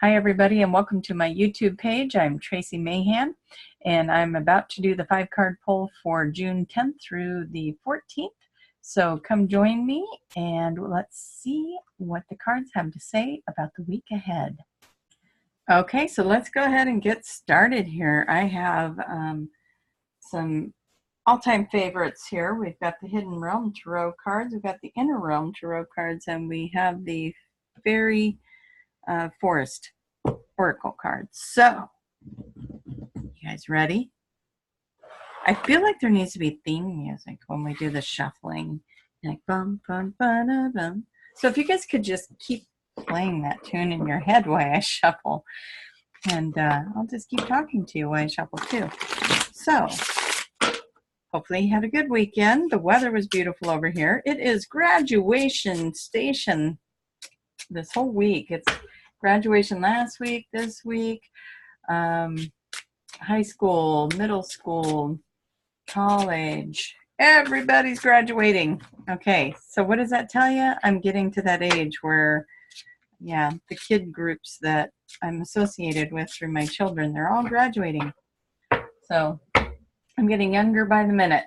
Hi everybody and welcome to my YouTube page. I'm Tracie Mahan and I'm about to do the 5-card pull for June 10th through the 14th. So come join me and let's see what the cards have to say about the week ahead. Okay, so let's go ahead and get started here. I have some all-time favorites here. We've got the Hidden Realm Tarot cards, we've got the Inner Realm Tarot cards, and we have the Faery Forest Oracle cards. So, you guys ready? I feel like there needs to be theme music when we do the shuffling. Like bum bum ba bum. So if you guys could just keep playing that tune in your head while I shuffle, and I'll just keep talking to you while I shuffle too. So, hopefully you had a good weekend. The weather was beautiful over here. It is graduation station this whole week. It's graduation last week, this week, high school, middle school, college, everybody's graduating. Okay, so what does that tell you? I'm getting to that age where, yeah, the kid groups that I'm associated with through my children, they're all graduating. So I'm getting younger by the minute.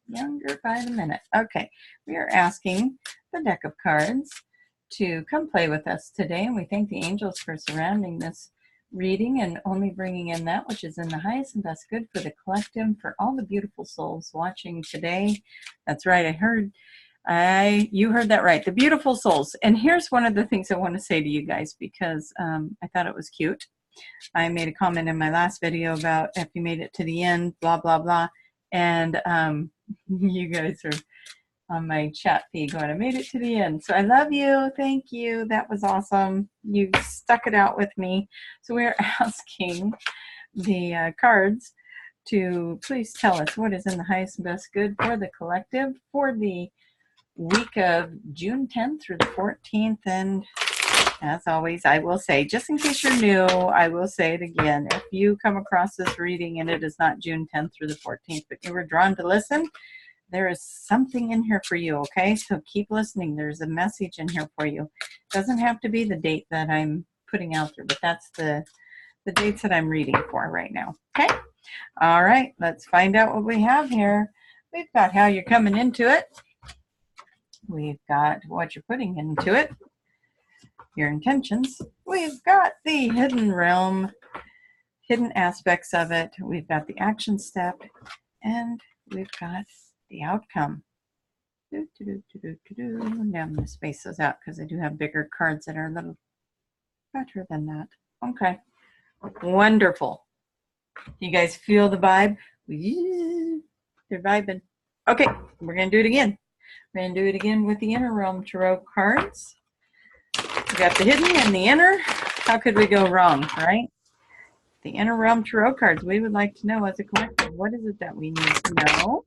Younger by the minute. Okay, we are asking the deck of cards to come play with us today, and we thank the angels for surrounding this reading and only bringing in that which is in the highest and best good for the collective, for all the beautiful souls watching today. That's right, you heard that right, the beautiful souls. And here's one of the things I want to say to you guys, because I thought it was cute. I made a comment in my last video about if you made it to the end, blah blah blah, and you guys are on my chat feed going, I made it to the end. So I love you. Thank you. That was awesome. You stuck it out with me. So we're asking the cards to please tell us what is in the highest and best good for the collective for the week of June 10th through the 14th. And as always, I will say, just in case you're new, I will say it again. If you come across this reading and it is not June 10th through the 14th, but you were drawn to listen, there is something in here for you, okay? So keep listening. There's a message in here for you. It doesn't have to be the date that I'm putting out there, but that's the dates that I'm reading for right now, okay? All right, let's find out what we have here. We've got how you're coming into it. We've got what you're putting into it, your intentions. We've got the hidden realm, hidden aspects of it. We've got the action step, and we've got the outcome. Now I'm going to space those out because I do have bigger cards that are a little better than that. Okay, wonderful. You guys feel the vibe? They're vibing. Okay, we're going to do it again. We're going to do it again with the Inner Realm Tarot cards. We got the hidden and the inner. How could we go wrong, right? The Inner Realm Tarot cards. We would like to know as a collective, what is it that we need to know?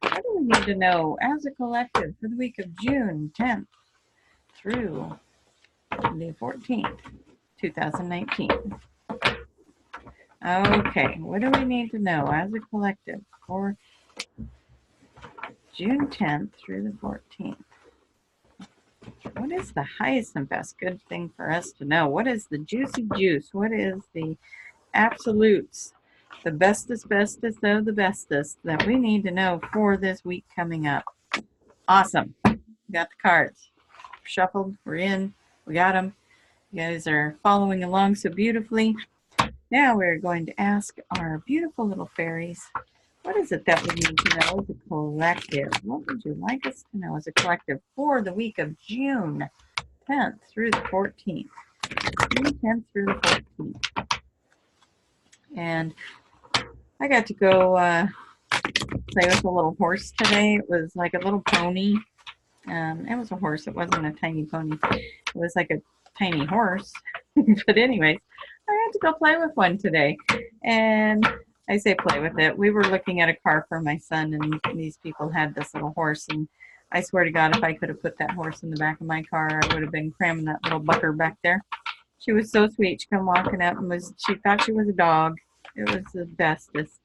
What do we need to know as a collective for the week of June 10th through the 14th, 2019? Okay, what do we need to know as a collective for June 10th through the 14th? What is the highest and best good thing for us to know? What is the juicy juice? What is the absolutes? The bestest of the bestest that we need to know for this week coming up. Awesome. We got the cards shuffled. We're in. We got them. You guys are following along so beautifully. Now we're going to ask our beautiful little fairies, what is it that we need to know as a collective? What would you like us to know as a collective for the week of June 10th through the 14th? June 10th through the 14th. And I got to go play with a little horse today. It was like a little pony. It was a horse. It wasn't a tiny pony. It was like a tiny horse. But anyways, I had to go play with one today. And I say play with it. We were looking at a car for my son, and these people had this little horse. And I swear to God, if I could have put that horse in the back of my car, I would have been cramming that little bucker back there. She was so sweet. She come walking up and she thought she was a dog. It was the bestest.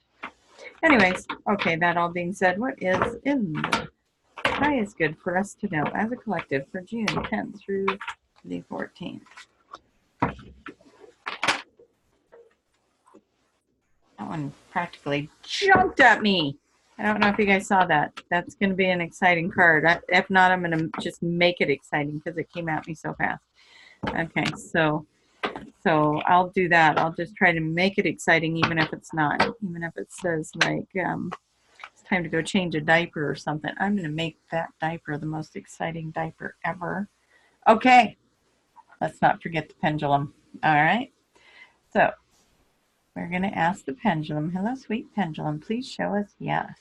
Anyways, okay, that all being said, what is in the highest good for us to know as a collective for June 10th through the 14th? one practically jumped at me. I don't know if you guys saw that. That's going to be an exciting card. If not, I'm going to just make it exciting because it came at me so fast. Okay, so I'll do that. I'll just try to make it exciting, even if it's not. Even if it says like it's time to go change a diaper or something. I'm going to make that diaper the most exciting diaper ever. Okay, let's not forget the pendulum. All right, so we're going to ask the pendulum. Hello, sweet pendulum. Please show us yes.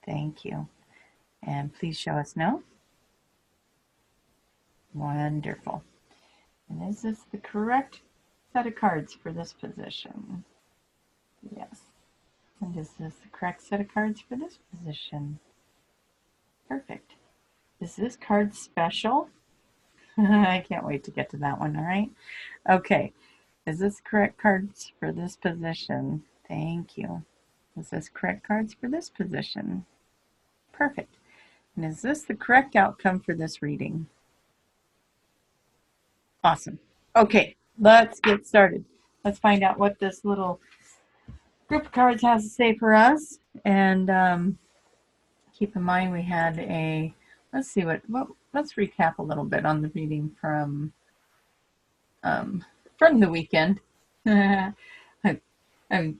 Thank you. And please show us no. Wonderful. And is this the correct set of cards for this position? Yes. And is this the correct set of cards for this position? Perfect. Is this card special? I can't wait to get to that one, all right? Okay. Is this correct cards for this position? Thank you. Is this correct cards for this position? Perfect. And is this the correct outcome for this reading? Awesome. Okay, let's get started. Let's find out what this little group of cards has to say for us. And keep in mind we had a, let's see let's recap a little bit on the reading from the weekend. I'm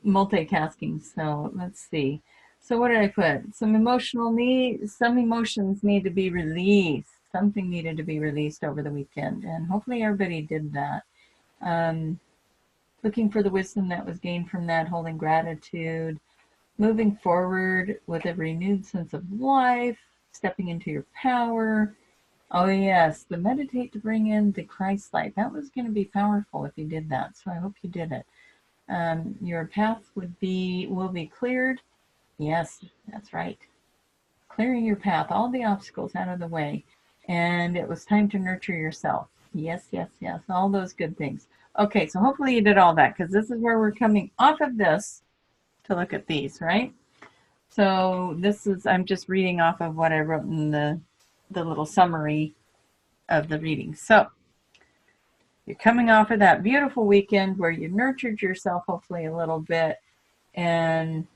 multitasking, so let's see. So what did I put? Some emotions need to be released. Something needed to be released over the weekend, and hopefully everybody did that. Looking for the wisdom that was gained from that, holding gratitude, moving forward with a renewed sense of life, stepping into your power. Oh yes, the meditate to bring in the Christ light. That was going to be powerful if you did that, so I hope you did it. Your path will be cleared. Yes, that's right. Clearing your path, all the obstacles out of the way. And it was time to nurture yourself. Yes, yes, yes, all those good things. Okay, so hopefully you did all that, because this is where we're coming off of this to look at these, right? So this is, I'm just reading off of what I wrote in the little summary of the reading. So you're coming off of that beautiful weekend where you nurtured yourself hopefully a little bit, and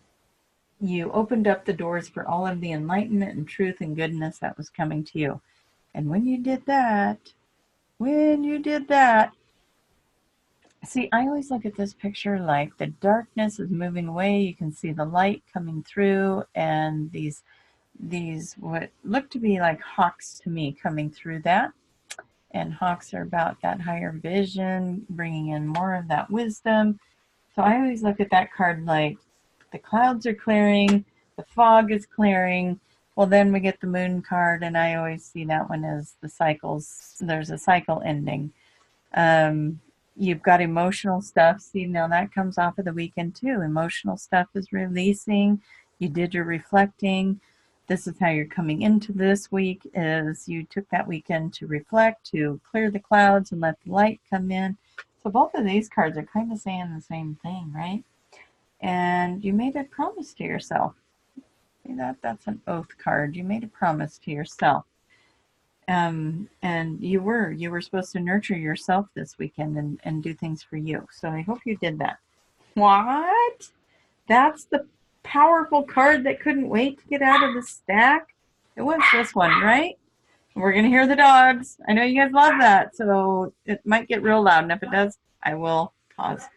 you opened up the doors for all of the enlightenment and truth and goodness that was coming to you. And when you did that, see, I always look at this picture like the darkness is moving away. You can see the light coming through, and these what look to be like hawks to me coming through that. And hawks are about that higher vision, bringing in more of that wisdom. So I always look at that card like the clouds are clearing, the fog is clearing. Well, then we get the moon card, and I always see that one as the cycles. There's a cycle ending. You've got emotional stuff. See, now that comes off of the weekend too. Emotional stuff is releasing. You did your reflecting. This is how you're coming into this week, is you took that weekend to reflect, to clear the clouds and let the light come in. So both of these cards are kind of saying the same thing, right? And you made a promise to yourself. See that? That's an oath card. You made a promise to yourself. And you were supposed to nurture yourself this weekend and do things for you. So I hope you did that. What? That's the powerful card that couldn't wait to get out of the stack? It was this one, right? We're going to hear the dogs. I know you guys love that, so it might get real loud, and if it does, I will pause.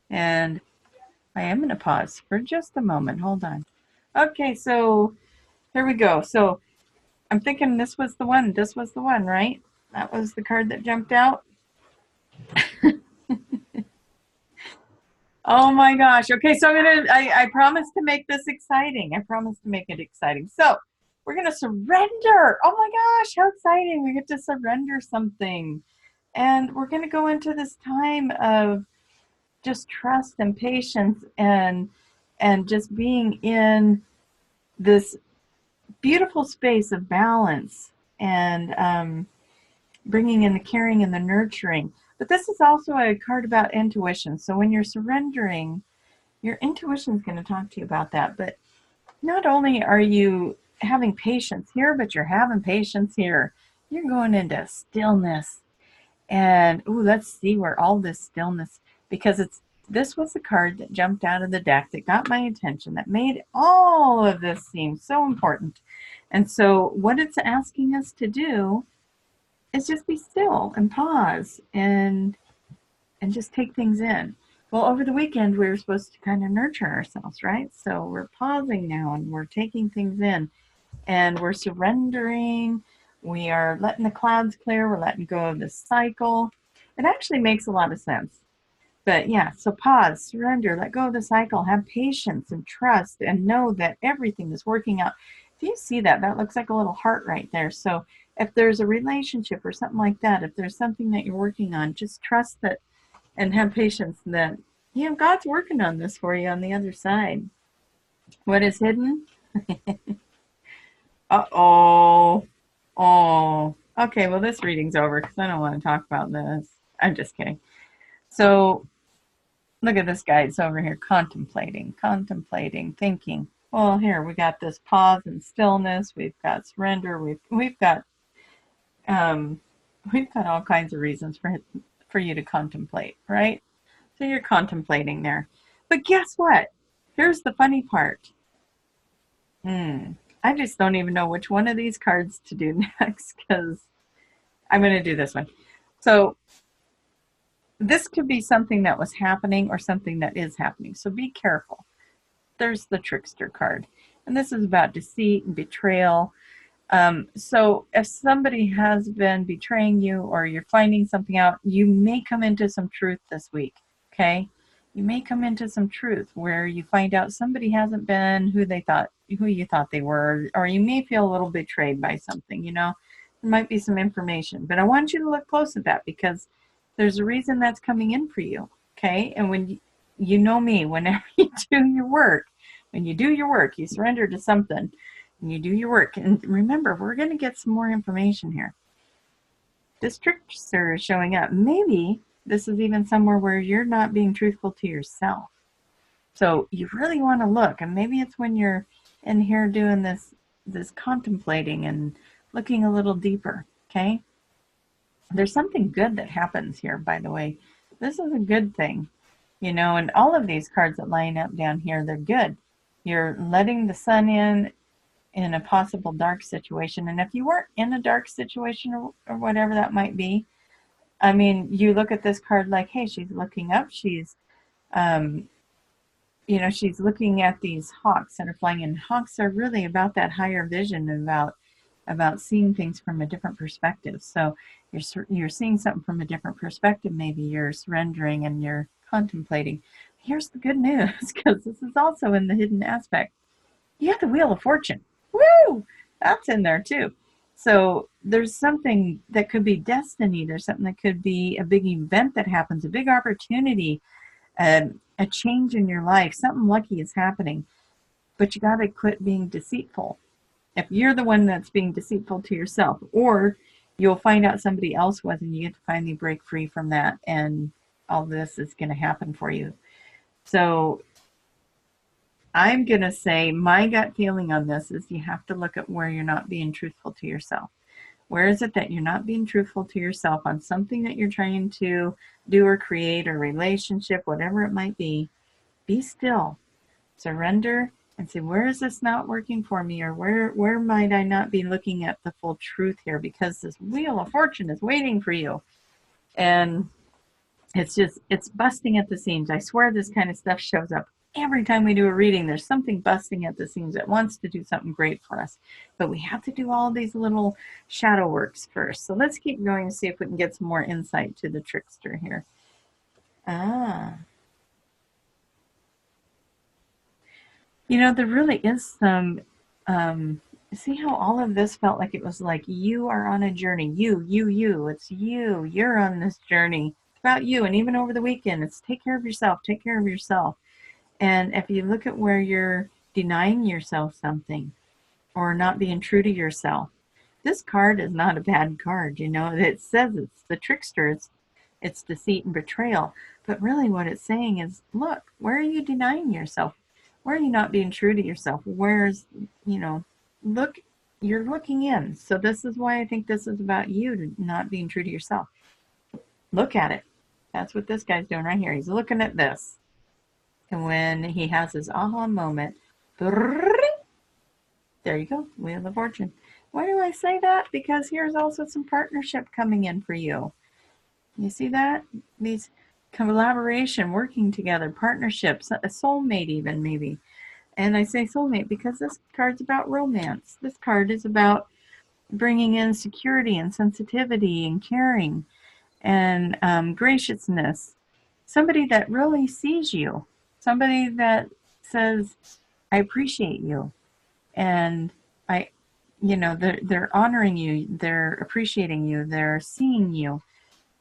And I am going to pause for just a moment. Hold on. Okay, so here we go. So I'm thinking this was the one. This was the one, right? That was the card that jumped out. Oh my gosh. Okay, so I promise to make this exciting. I promise to make it exciting. So we're gonna surrender. Oh my gosh, how exciting. We get to surrender something. And we're gonna go into this time of just trust and patience and just being in this beautiful space of balance and bringing in the caring and the nurturing. But this is also a card about intuition. So when you're surrendering, your intuition is going to talk to you about that. But not only are you having patience here, but you're having patience here. You're going into stillness. And let's see where all this stillness, because This was the card that jumped out of the deck that got my attention, that made all of this seem so important. And so what it's asking us to do is just be still and pause and just take things in. Well, over the weekend, we were supposed to kind of nurture ourselves, right? So we're pausing now and we're taking things in and we're surrendering. We are letting the clouds clear. We're letting go of the cycle. It actually makes a lot of sense. But yeah, so pause, surrender, let go of the cycle, have patience and trust, and know that everything is working out. If you see that, that looks like a little heart right there. So if there's a relationship or something like that, if there's something that you're working on, just trust that and have patience that, you know, God's working on this for you on the other side. What is hidden? Uh-oh. Oh. Okay, well, this reading's over because I don't want to talk about this. I'm just kidding. So look at this guy. It's over here contemplating, thinking. Well, here we got this pause and stillness. We've got surrender. Um, we've got all kinds of reasons for you to contemplate, right? So you're contemplating there. But guess what? Here's the funny part. I just don't even know which one of these cards to do next because I'm going to do this one. So this could be something that was happening or something that is happening. So be careful. There's the trickster card. And this is about deceit and betrayal. So if somebody has been betraying you or you're finding something out, you may come into some truth this week. Okay. You may come into some truth where you find out somebody hasn't been who you thought they were, or you may feel a little betrayed by something, you know, there might be some information, but I want you to look close at that because there's a reason that's coming in for you. Okay. And when you know me, whenever you do your work, when you do your work, you surrender to something and you do your work. And remember, we're going to get some more information here. This trickster is showing up. Maybe this is even somewhere where you're not being truthful to yourself. So you really want to look, and maybe it's when you're in here doing this contemplating and looking a little deeper, okay? There's something good that happens here, by the way. This is a good thing, you know, and all of these cards that line up down here, they're good. You're letting the sun in a possible dark situation. And if you weren't in a dark situation or whatever that might be, I mean, you look at this card like, hey, she's looking up. She's, you know, she's looking at these hawks that are flying, and hawks are really about that higher vision, about seeing things from a different perspective. So you're seeing something from a different perspective. Maybe you're surrendering and you're contemplating. Here's the good news, because this is also in the hidden aspect. You have the Wheel of Fortune. Woo! That's in there too. So there's something that could be destiny. There's something that could be a big event that happens, a big opportunity, a change in your life. Something lucky is happening. But you got to quit being deceitful. If you're the one that's being deceitful to yourself, or you'll find out somebody else was and you get to finally break free from that, and all this is going to happen for you. So I'm going to say my gut feeling on this is you have to look at where you're not being truthful to yourself. Where is it that you're not being truthful to yourself on something that you're trying to do or create, or relationship, whatever it might be? Be still, surrender, and say, where is this not working for me? Or where might I not be looking at the full truth here? Because this Wheel of Fortune is waiting for you. And it's busting at the seams. I swear this kind of stuff shows up every time we do a reading. There's something busting at the seams that wants to do something great for us. But we have to do all these little shadow works first. So let's keep going and see if we can get some more insight to the trickster here. You know, there really is some, see how all of this felt like it was like you are on a journey. You, it's you. You're on this journey. It's about you. And even over the weekend, it's take care of yourself. Take care of yourself. And if you look at where you're denying yourself something or not being true to yourself, this card is not a bad card. You know, it says it's the trickster. It's deceit and betrayal. But really what it's saying is, look, where are you denying yourself? Where are you not being true to yourself? Where's, you know, look, you're looking in. So this is why I think this is about you not being true to yourself. Look at it. That's what this guy's doing right here. He's looking at this. And when he has his aha moment, there you go, Wheel of Fortune. Why do I say that? Because here's also some partnership coming in for you. You see that? These collaboration, working together, partnerships, a soulmate even maybe. And I say soulmate because this card's about romance. This card is about bringing in security and sensitivity and caring and graciousness. Somebody that really sees you. Somebody that says, I appreciate you. And they're honoring you. They're appreciating you. They're seeing you.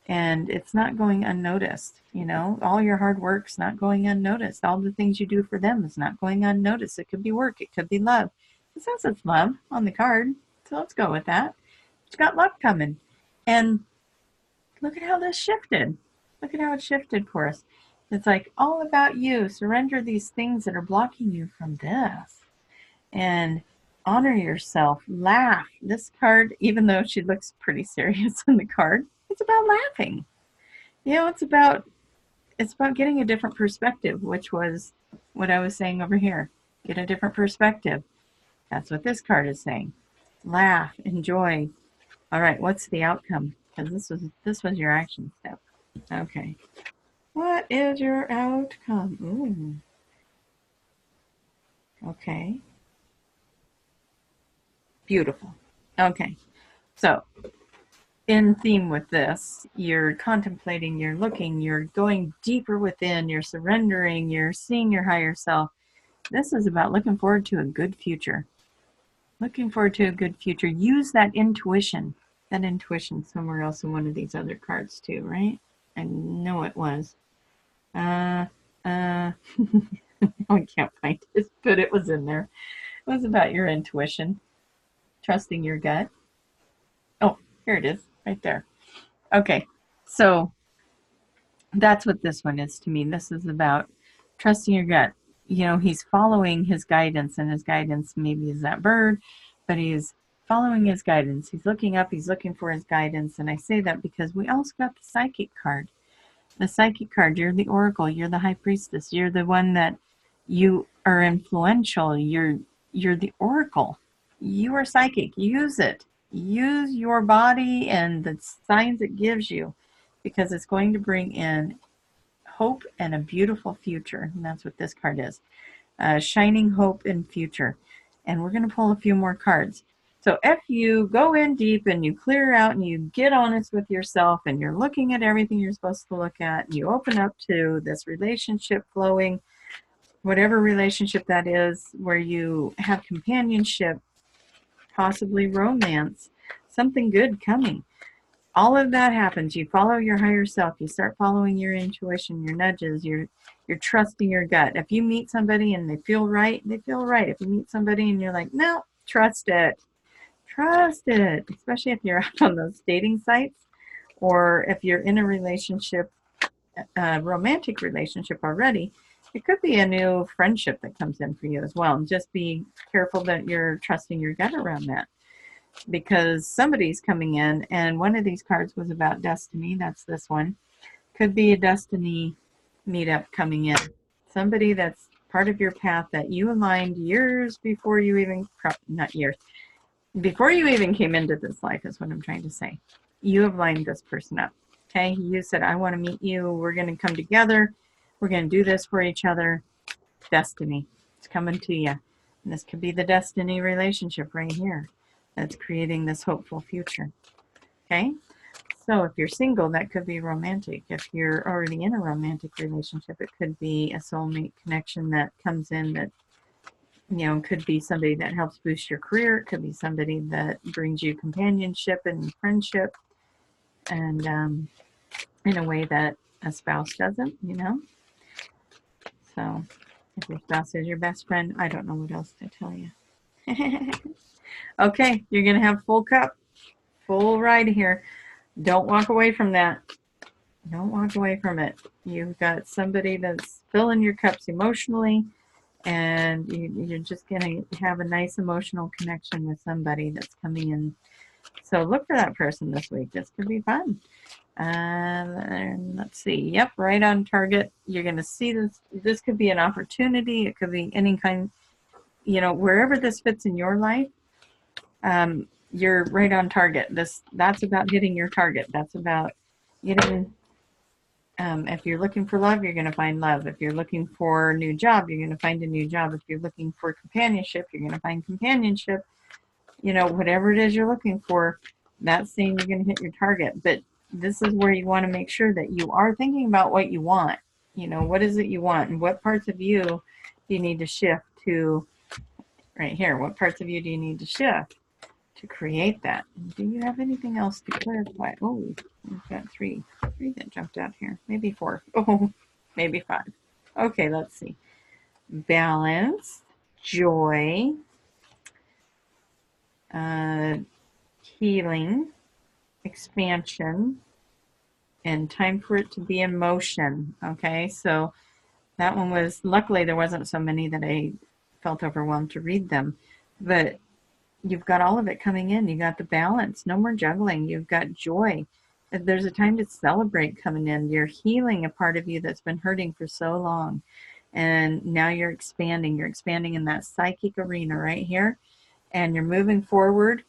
And it's not going unnoticed. All your hard work's not going unnoticed. All the things you do for them is not going unnoticed. It could be work. It could be love. It says it's love on the card. So let's go with that. It's got love coming. And look at how this shifted. Look at how it shifted for us. It's like all about you. Surrender these things that are blocking you from this. And honor yourself. Laugh. This card, even though she looks pretty serious in the card, it's about laughing. It's about getting a different perspective, which was what I was saying over here. Get a different perspective. That's what this card is saying. Laugh, enjoy. All right, what's the outcome? Because this was your action step. Okay. What is your outcome? Ooh. Okay. Beautiful. Okay. So, in theme with this, you're contemplating, you're looking, you're going deeper within, you're surrendering, you're seeing your higher self. This is about looking forward to a good future. Looking forward to a good future. Use that intuition. That intuition somewhere else in one of these other cards too, right? I know it was. I can't find it, but it was in there. It was about your intuition. Trusting your gut. Oh, here it is, right there. Okay, so that's what this one is to me. This is about trusting your gut. He's following his guidance, and his guidance maybe is that bird, but he's following his guidance. He's looking up, he's looking for his guidance. And I say that because we also got the psychic card. The psychic card, you're the oracle, you're the high priestess, you're the one that you are influential, you're the oracle. You are psychic. Use it. Use your body and the signs it gives you, because it's going to bring in hope and a beautiful future. And that's what this card is. Shining hope and future. And we're going to pull a few more cards. So if you go in deep and you clear out and you get honest with yourself and you're looking at everything you're supposed to look at, and you open up to this relationship flowing, whatever relationship that is, where you have companionship, possibly romance, something good coming. All of that happens. You follow your higher self. You start following your intuition, your nudges. You're trusting your gut. If you meet somebody and they feel right, they feel right. If you meet somebody and you're like, no, trust it. Trust it. Especially if you're out on those dating sites, or if you're in a relationship, a romantic relationship already. It could be a new friendship that comes in for you as well. And just be careful that you're trusting your gut around that, because somebody's coming in, and one of these cards was about destiny. That's this one. Could be a destiny meetup coming in. Somebody that's part of your path that you aligned years before you even, not years, before you even came into this life is what I'm trying to say. You have lined this person up. Okay? You said, I want to meet you. We're going to come together. We're going to do this for each other. Destiny. It's coming to you. And this could be the destiny relationship right here that's creating this hopeful future. Okay? So if you're single, that could be romantic. If you're already in a romantic relationship, it could be a soulmate connection that comes in that, could be somebody that helps boost your career. It could be somebody that brings you companionship and friendship, and in a way that a spouse doesn't, So if your spouse is your best friend, I don't know what else to tell you. Okay, you're going to have full cup, full ride here. Don't walk away from that. Don't walk away from it. You've got somebody that's filling your cups emotionally, and you're just going to have a nice emotional connection with somebody that's coming in. So look for that person this week. This could be fun. And let's see. Yep, right on target. You're going to see this. This could be an opportunity. It could be any kind, wherever this fits in your life. You're right on target. That's about hitting your target. That's about getting. If you're looking for love, you're going to find love. If you're looking for a new job, you're going to find a new job. If you're looking for companionship, you're going to find companionship. Whatever it is you're looking for, that's saying you're going to hit your target. But this is where you want to make sure that you are thinking about what you want. What is it you want, and what parts of you do you need to shift to right here? What parts of you do you need to shift to create that? Do you have anything else to clarify? Oh, we've got three that jumped out here. Maybe four. Oh, maybe five. Okay, let's see. Balance, joy, healing, expansion, and time for it to be in motion. Okay, so that one was, luckily there wasn't so many that I felt overwhelmed to read them, but you've got all of it coming in. You got the balance, no more juggling. You've got joy. There's a time to celebrate coming in. You're healing a part of you that's been hurting for so long, and now you're expanding. You're expanding in that psychic arena right here, and you're moving forward.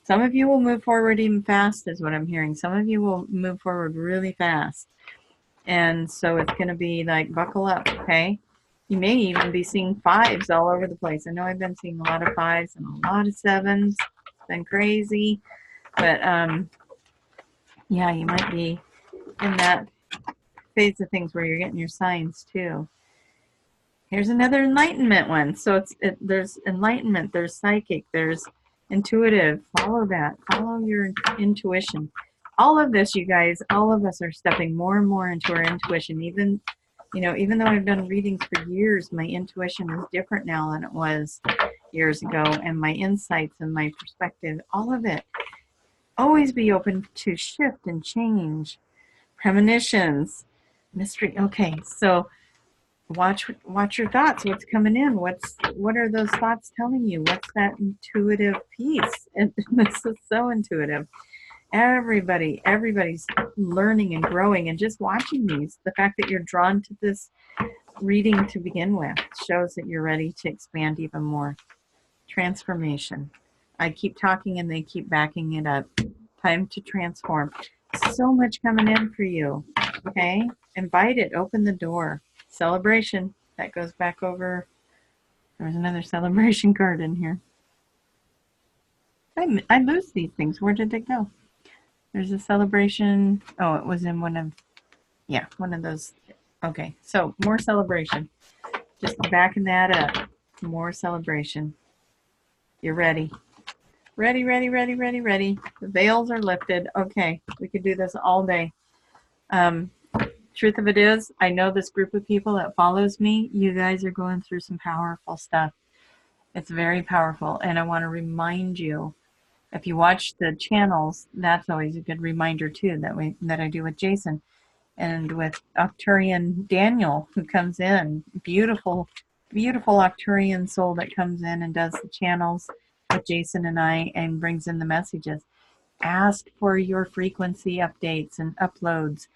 Some of you will move forward even fast, is what I'm hearing. Some of you will move forward really fast. And so it's going to be like, buckle up, okay? You may even be seeing fives all over the place. I know I've been seeing a lot of fives and a lot of sevens. It's been crazy. But, yeah, you might be in that phase of things where you're getting your signs, too. Here's another enlightenment one. So there's enlightenment, there's psychic, there's intuitive. Follow that. Follow your intuition. All of this, you guys, all of us are stepping more and more into our intuition. Even though I've done readings for years, my intuition is different now than it was years ago, and my insights and my perspective, all of it. Always be open to shift and change. Premonitions, mystery. Okay, so watch your thoughts. What's coming in? What are those thoughts telling you? What's that intuitive piece? And this is so intuitive. Everybody's learning and growing, and just watching these, the fact that you're drawn to this reading to begin with shows that you're ready to expand even more. Transformation. I keep talking and they keep backing it up. Time to transform. So much coming in for you. Okay? Invite it. Open the door. Celebration. That goes back over. There's another celebration card in here. I lose these things. Where did they go? There's a celebration. Oh, it was in one of those. Okay, so more celebration. Just backing that up. More celebration. You're ready. Ready. The veils are lifted. Okay, we could do this all day. Truth of it is, I know this group of people that follows me, you guys are going through some powerful stuff. It's very powerful, and I want to remind you, if you watch the channels, that's always a good reminder too, that I do with Jason and with Octurian Daniel, who comes in. Beautiful Octurian soul that comes in and does the channels with Jason and I and brings in the messages. Ask for your frequency updates and uploads.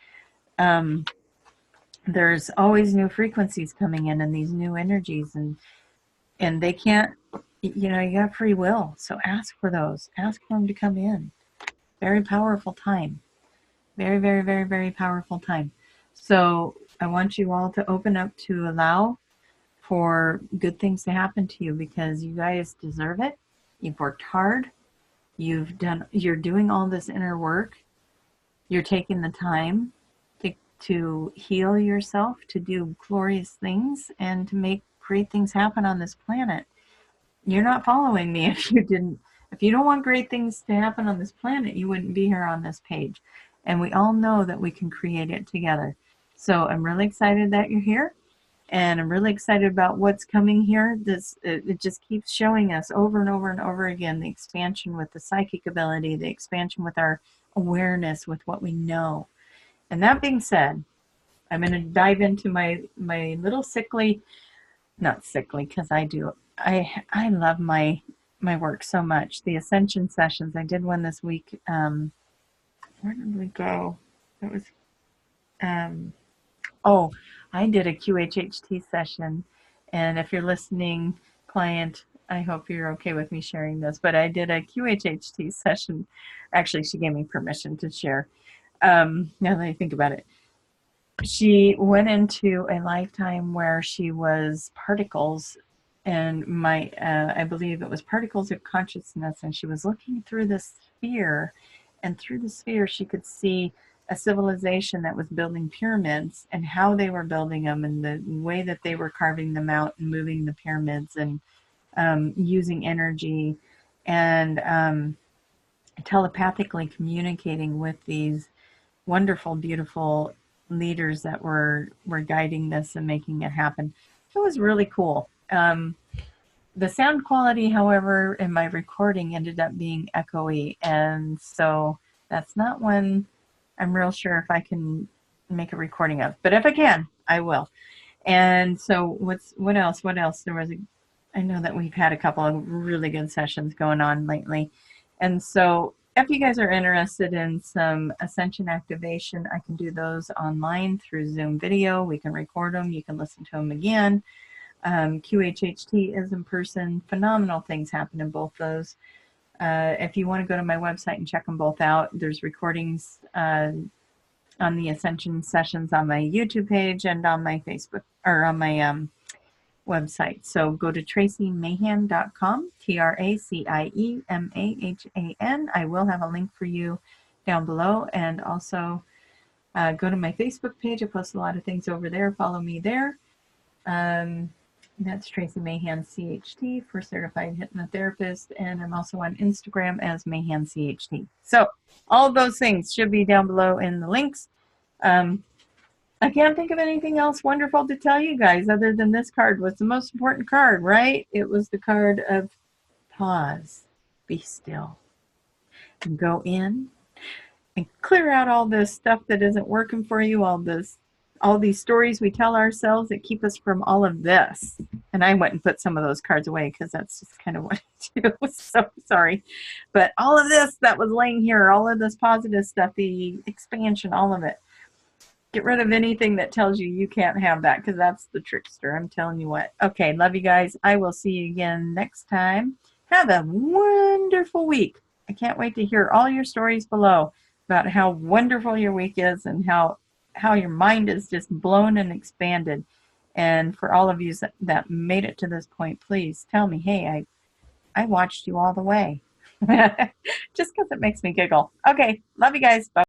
There's always new frequencies coming in and these new energies, and they can't, you have free will. So ask for those. Ask for them to come in. Very powerful time. Very, very, very, very powerful time. So I want you all to open up to allow for good things to happen to you, because you guys deserve it. You've worked hard. You're doing all this inner work. You're taking the time to heal yourself, to do glorious things, and to make great things happen on this planet. You're not following me if you don't want great things to happen on this planet, you wouldn't be here on this page. And we all know that we can create it together. So I'm really excited that you're here, and I'm really excited about what's coming here. It just keeps showing us over and over and over again the expansion with the psychic ability, the expansion with our awareness, with what we know. And that being said, I'm going to dive into my little not sickly, because I love my work so much. The Ascension sessions, I did one this week. Where did we go? It was, oh, I did a QHHT session. And if you're listening, client, I hope you're okay with me sharing this, but I did a QHHT session. Actually, she gave me permission to share. Now that I think about it, she went into a lifetime where she was particles, and I believe it was particles of consciousness, and she was looking through this sphere, and through the sphere she could see a civilization that was building pyramids and how they were building them and the way that they were carving them out and moving the pyramids and using energy and telepathically communicating with these wonderful, beautiful leaders that were guiding this and making it happen. It was really cool. The sound quality, however, in my recording ended up being echoey, and so that's not one I'm real sure if I can make a recording of. But if I can, I will. And so what else? What else? I know that we've had a couple of really good sessions going on lately. And so if you guys are interested in some ascension activation, I can do those online through Zoom video. We can record them. You can listen to them again. QHHT is in person. Phenomenal things happen in both those. If you want to go to my website and check them both out, there's recordings on the Ascension sessions on my YouTube page and on my Facebook, or on my website. So go to traciemahan.com, TraciemaHan. I will have a link for you down below, and also go to my Facebook page. I post a lot of things over there. Follow me there. That's Tracie Mahan CHT for Certified Hypnotherapist, and I'm also on Instagram as Mahan CHT. So all of those things should be down below in the links. I can't think of anything else wonderful to tell you guys other than this card was the most important card, right? It was the card of pause, be still, and go in and clear out all this stuff that isn't working for you, all these stories we tell ourselves that keep us from all of this. And I went and put some of those cards away because that's just kind of what I do. So sorry. But all of this that was laying here, all of this positive stuff, the expansion, all of it. Get rid of anything that tells you you can't have that, because that's the trickster. I'm telling you what. Okay, love you guys. I will see you again next time. Have a wonderful week. I can't wait to hear all your stories below about how wonderful your week is and how your mind is just blown and expanded. And for all of you that made it to this point, please tell me, hey, I watched you all the way. Just because it makes me giggle. Okay, love you guys. Bye.